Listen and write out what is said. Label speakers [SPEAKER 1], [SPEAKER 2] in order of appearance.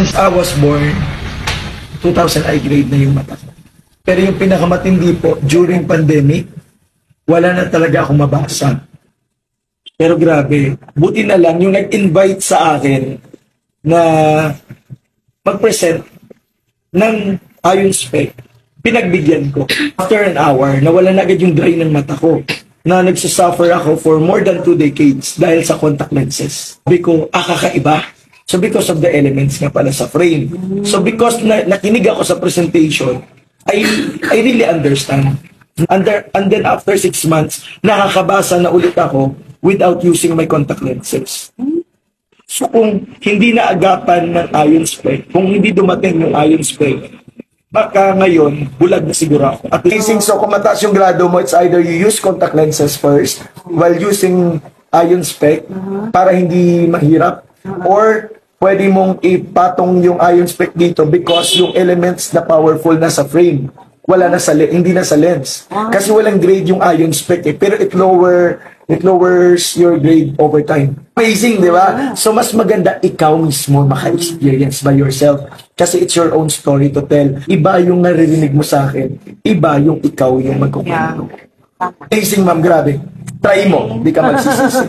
[SPEAKER 1] Since I was born, 2000 I grade na yung mata ko. Pero yung pinakamatindi po, during pandemic, wala na talaga akong mabasa. Pero grabe, buti na lang yung nag-invite sa akin na mag-present ng iron spec, pinagbigyan ko. After an hour, nawala na agad yung dry ng mata ko na nagsasuffer ako for more than 2 decades dahil sa contact lenses. Sabi ko, kakaiba. So because of the elements nga pala sa frame. So because nakinig ako sa presentation, I really understand. And then after 6 months, nakakabasa na ulit ako without using my contact lenses. So kung hindi na agapan ng iron spec, kung hindi dumating yung iron spec, baka ngayon, bulag na siguro ako. At least, so kung mataas yung grado mo, it's either you use contact lenses first while using iron spec para hindi mahirap, or pwede mong ipatong yung iron spec dito because yung elements na powerful na sa frame, wala na sa hindi na sa lens. Kasi walang grade yung iron spec pero it lowers your grade over time. Amazing, di ba? So mas maganda ikaw mismo maka-experience by yourself kasi it's your own story to tell. Iba yung naririnig mo sa akin, iba yung ikaw yung magkukwento. Amazing, ma'am, grabe. Try mo, di ka magsisisi.